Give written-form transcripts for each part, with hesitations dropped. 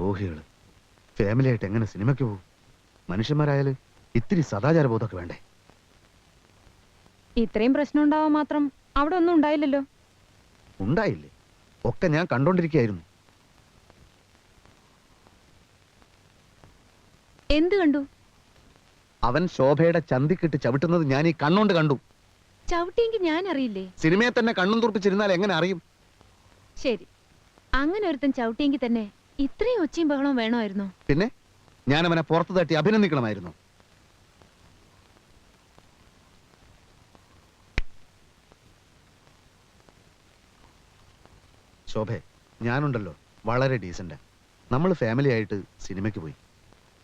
ദ്രോഹികള് family ആയിട്ട് എങ്ങനെ സിനിമയ്ക്ക് പോകും? മനുഷ്യന്മാരായാല് ഇത്തിരി സദാചാര ബോധമൊക്കെ വേണ്ടേ? ഇത്രയും പ്രശ്നം ഉണ്ടാവാൻ മാത്രം അവിടെ ഒന്നും ഉണ്ടായില്ലല്ലോ. ഉണ്ടായില്ലേ? ഒക്കെ ഞാൻ കണ്ടോണ്ടിരിക്കുകയായിരുന്നു. എന്ത് കണ്ടു? അവൻ ശോഭയുടെ ചന്തിക്കിട്ട് ചവിട്ടുന്നത് ഞാൻ ഈ കണ്ണോണ്ട് കണ്ടു. ചവിട്ടിയെങ്കിൽ ഞാൻ അറിയില്ലേ? സിനിമയെ തന്നെ കണ്ണും തുറപ്പിച്ചിരുന്നാൽ എങ്ങനെ അറിയും? ശരി, അങ്ങനെ ഒരുത്തൻ ചവിട്ടിയെങ്കിൽ തന്നെ ഇത്രയും ഒച്ചയും ബഹളവും വേണമായിരുന്നോ? പിന്നെ ഞാൻ അവനെ പുറത്തു തട്ടി അഭിനന്ദിക്കണമായിരുന്നു. ശോഭേ, ഞാനുണ്ടല്ലോ വളരെ ഡീസന്റാ. നമ്മൾ ഫാമിലി ആയിട്ട് സിനിമയ്ക്ക് പോയി.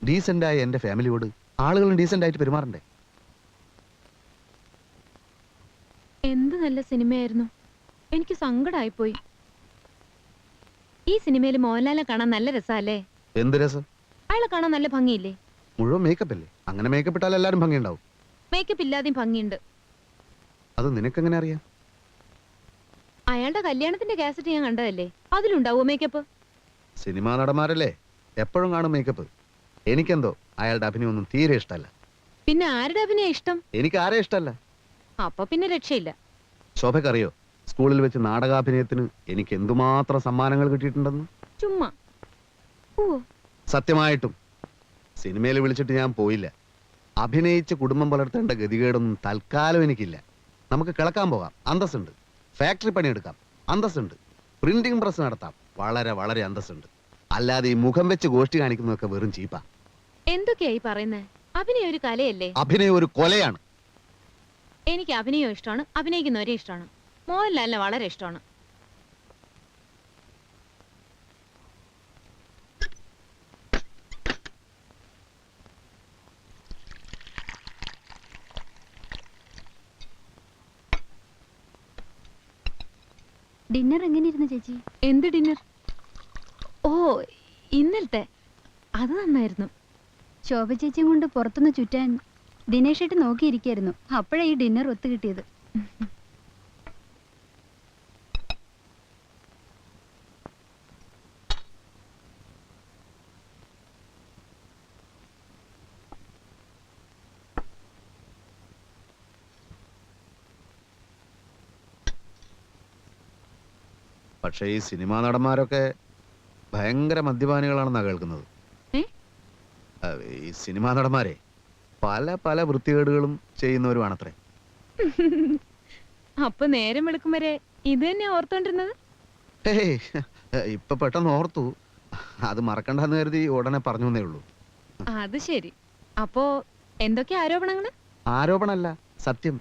ഡീസന്റായ എന്റെ ഫാമിലിയോട് ആളുകളും ഡീസന്റ് ആയിട്ട് പെരുമാറണ്ടേ? എന്ത് നല്ല സിനിമയായിരുന്നു. എനിക്ക് സങ്കടമായിപ്പോയി. ഈ സിനിമയിൽ മോഹൻലാലിനെ കാണാൻ നല്ല രസമല്ലേ? എന്ത് രസം? അയാളെ കാണാൻ നല്ല ഭംഗിയില്ലേ? മുഴുവൻ മേക്കപ്പ് അല്ലേ? അങ്ങനെ മേക്കപ്പ് ഇട്ടാൽ എല്ലാരും ഭംഗിയുണ്ടാവും. മേക്കപ്പ് ഇല്ലാതെയും ഭംഗിയുണ്ട്. അത് നിനക്കെങ്ങനെ അറിയാം? അയാളുടെ കല്യാണത്തിന്റെ കാസറ്റ് ഞാൻ കണ്ടതല്ലേ, അതിലുണ്ടാവോ മേക്കപ്പ്? സിനിമാ നടന്മാരല്ലേ, എപ്പോഴും കാണും മേക്കപ്പ്. എനിക്കെന്തോ അയാളുടെ അഭിനയൊന്നും തീരെ ഇഷ്ടമല്ല. പിന്നെ ആരുടെ അഭിനയം ഇഷ്ടം? എനിക്ക് ആരെ ഇഷ്ടമല്ല. അപ്പൊ പിന്നെ രക്ഷയില്ല. ശോഭക്കറിയോ സ്കൂളിൽ വെച്ച് നാടകാഭിനയത്തിന് എനിക്ക് എന്തുമാത്രം സമ്മാനങ്ങൾ കിട്ടിയിട്ടുണ്ടെന്ന്? ചുമ്മാ. ഓ, സത്യമായിട്ടും സിനിമയിൽ വിളിച്ചിട്ട് ഞാൻ പോയില്ല. അഭിനയിച്ച് കുടുംബം പുലർത്തേണ്ട ഗതികേടൊന്നും തൽക്കാലം എനിക്കില്ല. നമുക്ക് കിളക്കാൻ പോകാം, അന്തസ്സുണ്ട്. ഫാക്ടറി പണിയെടുക്കാം, അന്തസ്സുണ്ട്. പ്രിന്റിംഗ് പ്രസ് നടത്താം, വളരെ വളരെ അന്തസ്സുണ്ട്. അല്ലാതെ ഈ മുഖം വെച്ച് ഗോഷ്ടി കാണിക്കുന്നതൊക്കെ വെറും ചീപ്പാ. എന്തൊക്കെയായി പറയുന്നത്? അഭിനയം ഒരു കലയല്ലേ? അഭിനയം ഒരു കൊലയാണ്. എനിക്ക് അഭിനയം ഇഷ്ടമാണ്, അഭിനയിക്കുന്നവരെ ഇഷ്ടമാണ്. മോഹൻലാലിനെ വളരെ ഇഷ്ടമാണ്. ഡിന്നർ എങ്ങനെയിരുന്നു ചേച്ചി? എന്ത് ഡിന്നർ? ഓ, ഇന്നലത്തെ അത് നന്നായിരുന്നു. ശോഭ ചേച്ചിയും കൊണ്ട് പുറത്തുനിന്ന് ചുറ്റാൻ ദിനേശേട്ട് നോക്കിയിരിക്കായിരുന്നു. അപ്പോഴാ ഈ ഡിന്നർ ഒത്തു കിട്ടിയത്. പക്ഷേ ഈ സിനിമാ നടന്മാരൊക്കെ ഭയങ്കര മദ്യപാനികളാണെന്നാണ് കേൾക്കുന്നത്. ഈ സിനിമാ നടന്മാരെ പല പല വൃത്തികേടുകളും ചെയ്യുന്നവരുമാണത്രേ. അപ്പൊ നേരം വെളുക്കും വരെ ഇത് തന്നെ ഓർത്തോണ്ടിരുന്നത്? ഇപ്പൊ പെട്ടെന്ന് ഓർത്തു. അത് മറക്കണ്ടെന്ന് കരുതി ഉടനെ പറഞ്ഞു എന്നേ ഉള്ളൂ. അത് ശരി. അപ്പോ എന്തൊക്കെ ആരോപണങ്ങള്? ആരോപണമല്ല, സത്യം.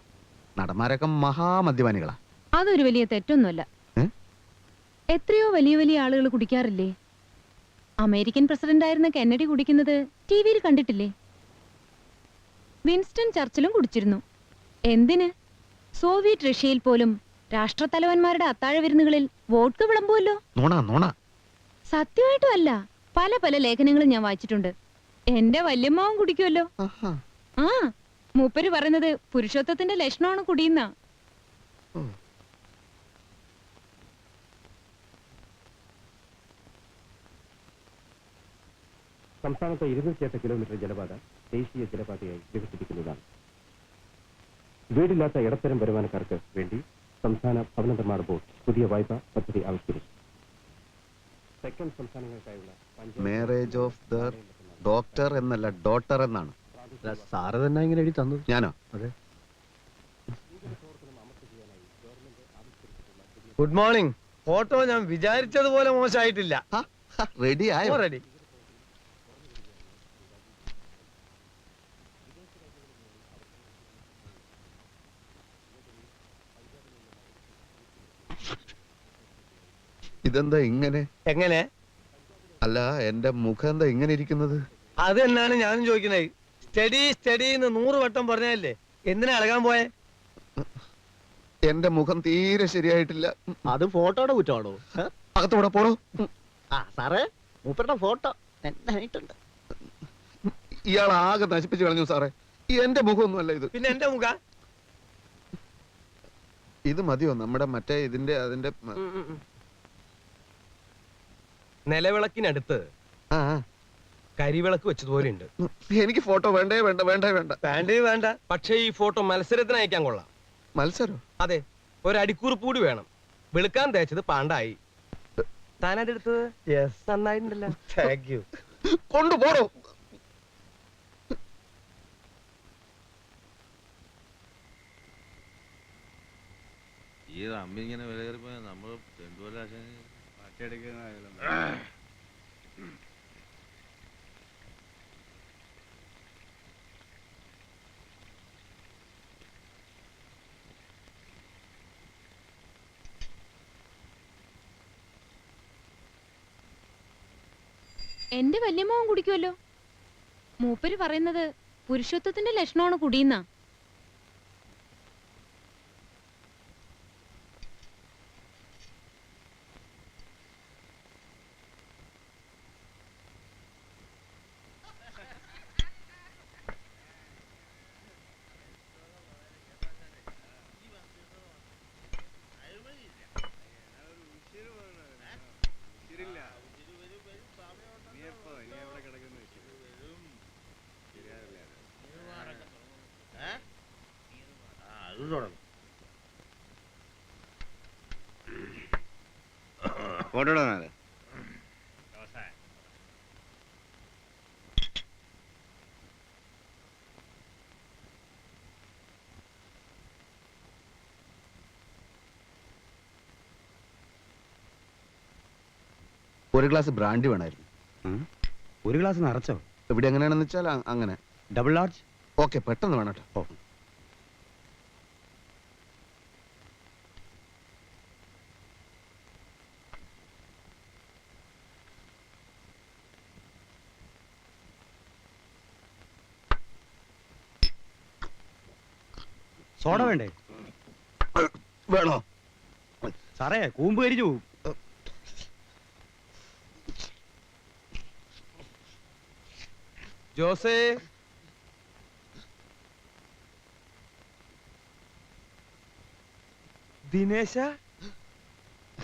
നടന്മാരൊക്കെ മഹാമദ്യപാനികളാ. അതൊരു വലിയ തെറ്റൊന്നുമല്ല. എത്രയോ വലിയ വലിയ ആളുകൾ കുടിക്കാറില്ലേ? അമേരിക്കൻ പ്രസിഡന്റ് ആയിരുന്ന കെന്നഡി കുടിക്കുന്നത് ടിവിയിൽ കണ്ടിട്ടില്ലേ? വിൻസ്റ്റൺ ചർച്ചിലും കുടിച്ചിരുന്നു. എന്തിന്? സോവിയറ്റ് റഷ്യയിൽ പോലും രാഷ്ട്രത്തലവന്മാരുടെ അത്താഴ വിരുന്നുകളിൽ വോഡ്ക വിളമ്പുമല്ലോ. സത്യമായിട്ടും അല്ല, പല പല ലേഖനങ്ങളും ഞാൻ വായിച്ചിട്ടുണ്ട്. എന്റെ വല്യമ്മാവും കുടിക്കുമല്ലോ. ആ, മൂപ്പര് പറയുന്നത് പുരുഷത്വത്തിന്റെ ലക്ഷണമാണ് കുടിയുന്ന. സംസ്ഥാനത്തെ 208 കിലോമീറ്റർ ജലപാത ദേശീയ ജലപാതയായി വികസിപ്പിക്കുന്നതാണ്. വീടില്ലാത്ത ഇടത്തരം വരുമാനക്കാർക്ക് വേണ്ടി സംസ്ഥാന ഭവന നിർമ്മാണ ബോർഡ് പുതിയ വായ്പാ പദ്ധതി ആവിഷ്കരിച്ചു. തെക്കൻ സംസ്ഥാനങ്ങൾക്കായുള്ള മാരേജ് ഓഫ് ദ ഡോക്ടർ എന്നല്ല ഡോട്ടർ എന്നാണ്. സാറ് തന്നെ ഇങ്ങനെ എഴുതി തന്നു. ഞാനോ? അതെ. Good morning. ഫോട്ടോ ഞാൻ വിചാരിച്ചതുപോലെ മോശമായിട്ടില്ല. റെഡി ആയോ? റെഡി. ഇതെന്താ ഇങ്ങനെ? എങ്ങനെ? അല്ല, എന്റെ മുഖം എന്താ ഇങ്ങനെ ഇരിക്കുന്നത്? അത് തന്നെയാണ് ഞാനും ചോദിക്കുന്നത്. സ്റ്റഡി സ്റ്റഡി എന്ന് 100 വട്ടം പറഞ്ഞല്ലേ, എന്തിനാ ഇളകാൻ പോയെ? എന്റെ മുഖം തീരെ ശരിയായിട്ടില്ല. അത് ഫോട്ടോയുടെ കുറ്റമാണോ? അകത്തോടെ പോടോ. ആ സാറേ, മൂപ്പരുടെ ഫോട്ടോ നന്നായിട്ടുണ്ട്. ഇയാൾ ആകെ നശിപ്പിച്ചു കളഞ്ഞു സാറേ. എന്റെ മുഖമൊന്നുമല്ല ഇത്. പിന്നെ എന്റെ മുഖ ഇത് മതിയോ? നമ്മുടെ മറ്റേ ഇതിന്റെ അതിന്റെ നിലവിളക്കിനടുത്ത് ആ ആ. കരിവിളക്ക് വെച്ചതുപോലെ ഉണ്ട്. എനിക്ക് ഫോട്ടോ വേണ്ടേ വേണ്ട വേണ്ട വേണ്ട. പാൻറ് വേണ്ട. പക്ഷേ ഈ ഫോട്ടോ മത്സരത്തിന് അയക്കാൻ കൊള്ളാം. മത്സരം അതെ, ഒരടിക്കുറിപ്പ് കൂടി വേണം. വെളുക്കാൻ തേച്ചത് പാണ്ടായി. താനതെടുത്തത് യെസ്, നന്നായിട്ടുണ്ടല്ലോ. Thank you. കൊണ്ടുപോടോ. ഈ റമ്മി ഇങ്ങനെ വില കയറിപ്പോ നമ്മള് രണ്ടുപോലെ പാട്ടിയെടുക്കുന്ന എന്റെ വല്യമ്മാവൻ കുടിക്കുമല്ലോ. മൂപ്പര് പറയുന്നത് പുരുഷത്വത്തിന്റെ ലക്ഷണമാണ് കുടിയുന്ന. ഫോട്ടോ ഒരു ഗ്ലാസ് ബ്രാൻഡി വേണമായിരുന്നു. ഒരു ഗ്ലാസ് നിറച്ചോ? ഇവിടെ എങ്ങനെയാണെന്ന് വെച്ചാൽ അങ്ങനെ. Double large. ഓക്കെ, പെട്ടെന്ന് വേണം കേട്ടോ. സോഡ വേണ്ടേ? വേണോ? സാറേ, കൂമ്പ് കരിഞ്ഞു പോകും. ജോസേ, ദിനേശ,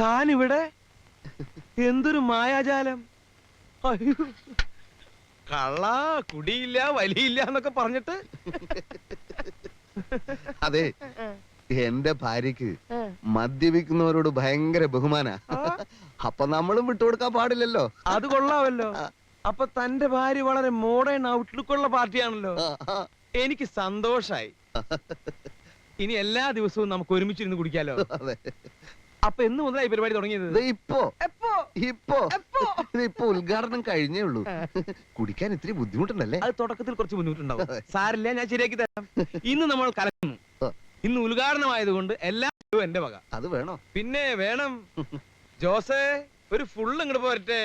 താനിവിടെ? എന്തൊരു മായാജാലം! അയ്യോ, കള്ള, കുടിയില്ല, വലിയില്ല എന്നൊക്കെ പറഞ്ഞിട്ട്. അതെ, എന്റെ ഭാര്യക്ക് മദ്യപിക്കുന്നവരോട് ഭയങ്കര ബഹുമാന. അപ്പൊ നമ്മളും വിട്ടുകൊടുക്കാൻ പാടില്ലല്ലോ. അത് കൊള്ളാമല്ലോ. അപ്പൊ തന്റെ ഭാര്യ വളരെ മോഡേൺ ഔട്ട്ലുക്ക് ഉള്ള പാർട്ടിയാണല്ലോ. എനിക്ക് സന്തോഷായി. ഇനി എല്ലാ ദിവസവും നമുക്ക് ഒരുമിച്ചിരുന്ന് കുടിക്കാലോ. അതെ. അപ്പൊ എന്ന് മുതലായി പരിപാടി തുടങ്ങിയത്? ഇത് ഇപ്പോ എപ്പോ? ഇപ്പോ ഇപ്പൊ ഉദ്ഘാടനം കഴിഞ്ഞേ ഉള്ളൂ. കുടിക്കാൻ ഇത്തിരി ബുദ്ധിമുട്ടുണ്ടല്ലേ? അത് തുടക്കത്തിൽ കുറച്ച് ബുദ്ധിമുട്ടുണ്ടാവും. സാരില്ല, ഞാൻ ശരിയാക്കി തരാം. ഇന്ന് നമ്മൾ കലക്കുന്നു. ഇന്ന് ഉദ്ഘാടനമായതുകൊണ്ട് എല്ലാ എന്റെ വക. അത് വേണോ? പിന്നെ വേണം. ജോസേ, ഒരു ഫുള്ള് ഇങ്ങോട്ട് പോരട്ടെ.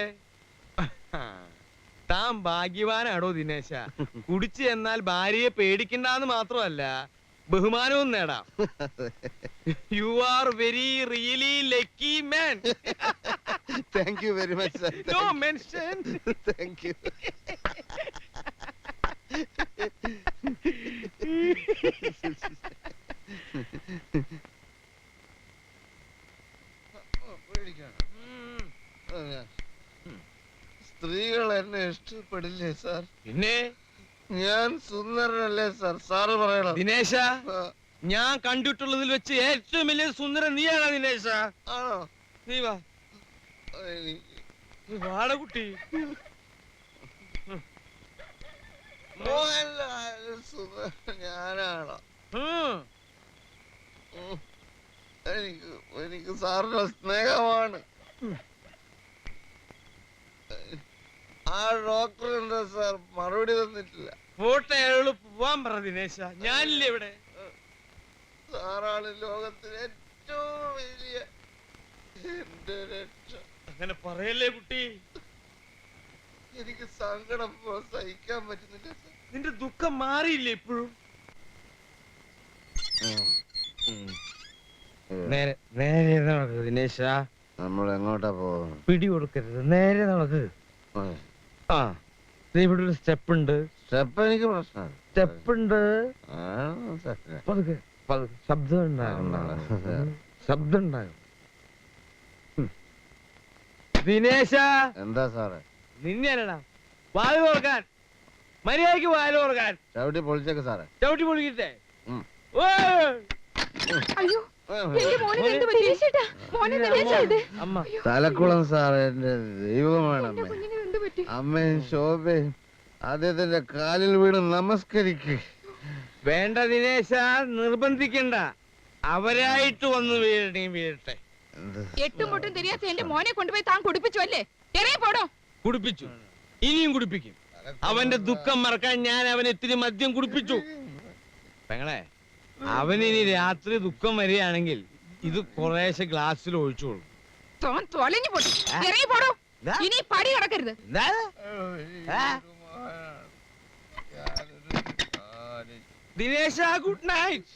താൻ ഭാഗ്യവാനാടോ ദിനേശ. കുടിച്ച് എന്നാൽ ഭാര്യയെ പേടിക്കണ്ടെന്ന് മാത്രമല്ല, ബഹുമാനവും നേടാം. You are very really lucky man. Thank you very much sir. No mention. Thank you. സ്ത്രീകൾ എന്നെ ഇഷ്ടപ്പെടില്ലേ സാർ? പിന്നെ ഞാൻ സുന്ദരനല്ലേ സാർ? സാറ് പറയണം. ദിനേശ, ഞാൻ കണ്ടിട്ടുള്ളതിൽ വെച്ച് ഏറ്റവും വലിയ സുന്ദരൻ നീയാണ് ദിനേശ. ആണോ? നീ വാ, നീ വാട കുട്ടി. മോഹൻലാൽ സുന്ദരൻ ഞാനാണോ? എനിക്ക് സാറിന്റെ സ്നേഹമാണ്. ആ ഡോക്ടർ എന്താ സാർ മറുപടി തന്നിട്ടില്ല? ഫോട്ടോ അയാളോട് പോവാൻ പറ ദിനേശ, ഞാനില്ലേ ഇവിടെ. സാറാണ് ലോകത്തിലെ ഏറ്റവും വലിയ എന്റെ രക്ഷ. അങ്ങനെ പറയല്ലേ കുട്ടി. എനിക്ക് സങ്കടം സഹിക്കാൻ പറ്റുന്നില്ല സാർ. നിന്റെ ദുഃഖം മാറിയില്ലേ ഇപ്പോഴും? നേരെ നേരെ നടക്ക് ദിനേശ. നമ്മൾ എങ്ങോട്ടാ പോകുന്നത്? പിടി കൊടുക്കരുത്, നേരെ നടക്ക്. ആ, ഇവിടെ ഒരു സ്റ്റെപ്പ് ഉണ്ട്. സ്റ്റെപ്പ് എനിക്ക് പ്രശ്നമാണ്. സ്റ്റെപ്പ് ഉണ്ട്. പതുക്കെ പതുക്കെ. ശബ്ദം ഉണ്ടാകും, ശബ്ദം ഉണ്ടാകും. ദിനേശ, എന്താ സാറേ? നിന്നെയല്ലടാ വാല് തുറക്കാൻ, മര്യാദയ്ക്ക് വാല് തുറക്കാൻ. ചവിട്ടി പൊളിച്ചേക്ക് സാറേ. ചവിട്ടി പൊളിക്കട്ടെ. ഉം. അയ്യോ എന്റെ മോനെ എന്ത് പറ്റി? ദിനേശേട്ടാ, മോനെ ദിനേശാ ഇത്. അമ്മ തലക്കുളം സാറേ, എന്റെ ദൈവമാണ് എന്റെ അമ്മേ. കുഞ്ഞിന് എന്ത് പറ്റി? അമ്മയും ശോഭയും അദ്ദേഹത്തിന്റെ കാലിൽ വീണ് നമസ്കരിക്ക്. വേണ്ട ദിനേശ, നിർബന്ധിക്കണ്ട. അവരായിട്ട് വന്ന് വീഴട്ടെ. എട്ടും പൊട്ടും തിരിയാത്ത എന്റെ മോനെ കൊണ്ടുപോയി താൻ കുടിപ്പിച്ചു അല്ലേ? ഇറങ്ങി പോടോ. കുടിപ്പിച്ചു, ഇനിയും കുടിപ്പിക്കും. അവന്റെ ദുഃഖം മറക്കാൻ ഞാൻ അവന് ഇത്തിരി മദ്യം കുടിപ്പിച്ചു. പെങ്ങളെ, അവനിനി രാത്രി ദുഃഖം വരികയാണെങ്കിൽ ഇത് കുറേശ്ശെ ഗ്ലാസ്സിൽ ഒഴിച്ചോളൂ. തോൻ തൊലഞ്ഞു പൊട്ടി. ഇറങ്ങി പോടോ. ഇനി പടി കിടക്കരുത്. ദിനേശ, ഗുഡ് നൈറ്റ്.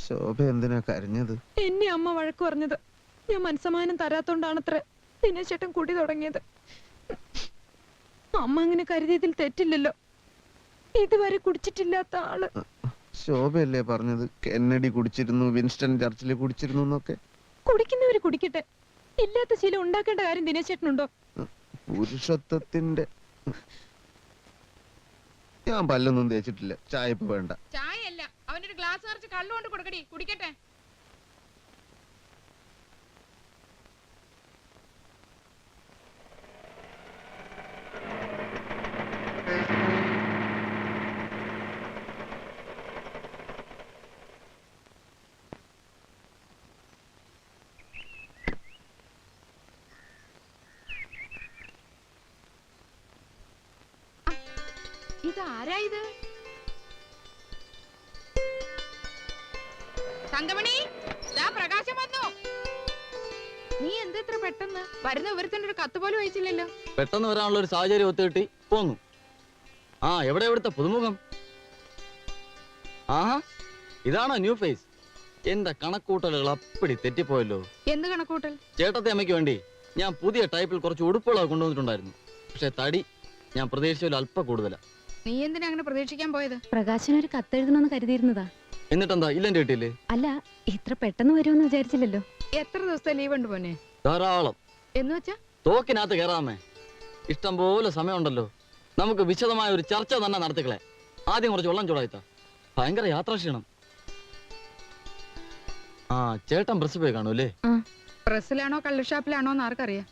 ശോഭ എന്തിനാ കരഞ്ഞത്? എന്നെ അമ്മ വഴക്ക് പറഞ്ഞത് ഞാൻ മനസ്സമാനം തരാത്തോണ്ടാണത്ര ദിനേശേട്ടൻ കുടി തുടങ്ങിയത്. അമ്മ അങ്ങനെ കരുതിയതിൽ തെറ്റില്ലല്ലോ. ഇതുവരെ കുടിച്ചിട്ടില്ലാത്ത ആള്. ശോഭയല്ലേ പറഞ്ഞത് കെന്നഡി കുടിച്ചിരുന്നു, വിൻസ്റ്റൺ ചർച്ചിൽ കുടിച്ചിരുന്നു എന്നൊക്കെ? കുടിക്കുന്നവര് കുടിക്കട്ടെ, ഇല്ലാത്ത ശീലം ഉണ്ടാക്കേണ്ട കാര്യം ദിനേശേട്ടനുണ്ടോ? പുരുഷത്വത്തിന്റെ ഞാൻ പല്ലൊന്നും തേച്ചിട്ടില്ല. ചായ ഇപ്പൊ വേണ്ട. ചായയല്ല, അവനൊരു ഗ്ലാസ് നിറച്ച് കള്ളു കൊണ്ട് കൊടുക്കടി, കുടിക്കട്ടെ. ഇതാരാ ഇത്? തങ്കമണി, ദാ പ്രകാശം വന്നു. നീ എന്താ ഇത്ര പെട്ടെന്ന്? വരുന്ന വിവരത്തിന്റെ ഒരു കത്ത് പോലും അയച്ചില്ലല്ലോ. പെട്ടെന്ന് വരാനുള്ള ഒരു സാഹചര്യം ഒത്തുകിട്ടി പോന്നു. ആ, എവിടെ എവിടുത്തെ പുതുമുഖം? ആഹാ, ഇതാണോ ന്യൂ ഫേസ്? എന്റെ കണക്കൂട്ടലുകൾ അപ്പടി തെറ്റിപ്പോയല്ലോ. എന്ത് കണക്കൂട്ടൽ? ചേട്ടത്തെ അമ്മയ്ക്ക് വേണ്ടി ഞാൻ പുതിയ ടൈപ്പിൽ കുറച്ച് ഉടുപ്പുകളൊക്കെ കൊണ്ടുവന്നിട്ടുണ്ടായിരുന്നു. പക്ഷെ തടി ഞാൻ പ്രതീക്ഷിച്ചതിൽ അല്പം കൂടുതലാ. നീ എന്തിനാ അങ്ങനെ പ്രതീക്ഷിക്കാൻ പോയത്? പ്രകാശന് ഒരു കത്തെഴുതണമെന്ന് കരുതിയിരുന്നതാ. എന്നിട്ടെന്താ ഇല്ലെന്റെ കിട്ടിയില്ലേ? അല്ല, ഇത്ര പെട്ടെന്ന് വരുമെന്ന് വിചാരിച്ചില്ലല്ലോ. എത്ര ദിവസത്തെ ലീവ് ഉണ്ട് പോനെ? ധാരാളം. എന്ന് വെച്ചാ തോക്കിനകത്ത് കയറാമേ. ഇഷ്ടം പോലെ സമയമുണ്ടല്ലോ. നമുക്ക് വിശദമായ ഒരു ചർച്ച തന്നെ നടത്തിക്കളെ. ആദ്യം കുറച്ച് വെള്ളം ചൂടായിത്ത. ഭയങ്കര യാത്രാക്ഷീണം. ആ, ചേട്ടൻ പ്രസ് പോയി കാണൂല്ലേ? പ്രസ്സിലാണോ കള്ളുഷാപ്പിലാണോ എന്ന് ആർക്കറിയാം.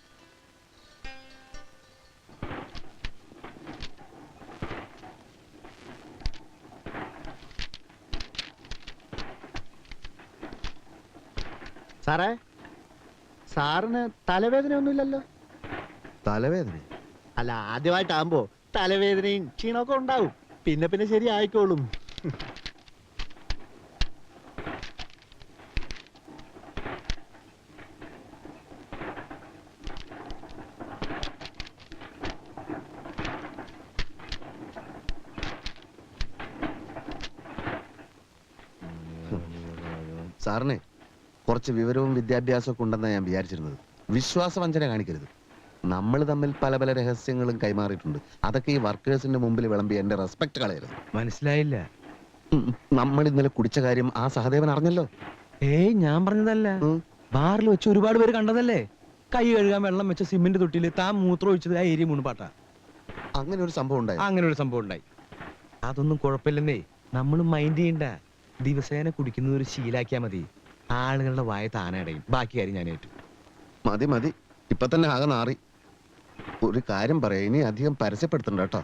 സാറേ, സാറിന് തലവേദന ഒന്നുമില്ലല്ലോ? തലവേദന? അല്ല, ആദ്യമായിട്ടാകുമ്പോ തലവേദനയും ക്ഷീണമൊക്കെ ഉണ്ടാവും. പിന്നെ പിന്നെ ശരി ആയിക്കോളും. സാറിനെ കുറച്ച് വിവരവും വിദ്യാഭ്യാസവും ഒക്കെ ഉണ്ടെന്നാണ് ഞാൻ വിചാരിച്ചിരുന്നത്. വിശ്വാസവഞ്ചന കാണിക്കരുത്. നമ്മൾ തമ്മിൽ പല പല രഹസ്യങ്ങളും കൈമാറിയിട്ടുണ്ട്. അതൊക്കെ ഈ വർക്കേഴ്സിന്റെ മുമ്പിൽ വിളമ്പി എന്റെ റെസ്പെക്ട് കളയരുത്. മനസ്സിലായില്ല. നമ്മൾ ഇന്നലെ കുടിച്ച കാര്യം ആ സഹദേവൻ അറിഞ്ഞല്ലോ. ഏയ്, ഞാൻ പറഞ്ഞതല്ല. ബാറിൽ വെച്ച് ഒരുപാട് പേര് കണ്ടതല്ലേ? കൈ കഴുകാൻ വെള്ളം വെച്ച സിമെന്റ് തൊട്ടില് താൻ മൂത്രം ഒഴിച്ചത് ആ ഏരിയ മുൻപാട്ടാ. അങ്ങനെ ഒരു സംഭവം ഉണ്ടായി. അങ്ങനെ ഒരു സംഭവം ഉണ്ടായി. അതൊന്നും കുഴപ്പമില്ലെന്നേ. നമ്മൾ മൈൻഡ് ചെയ്യണ്ട. ദിവസേന കുടിക്കുന്നത് ഒരു ശീലാക്കിയാ മതി. ആളുകളുടെ വായ താനടയും. ബാക്കി കാര്യം ഞാൻ ഏറ്റു. മതി മതി, ഇപ്പൊ തന്നെ ആകെ നാറി. ഒരു കാര്യം പറയാം, ഇനി അധികം പരസ്യപ്പെടുത്തണ്ട കേട്ടോ.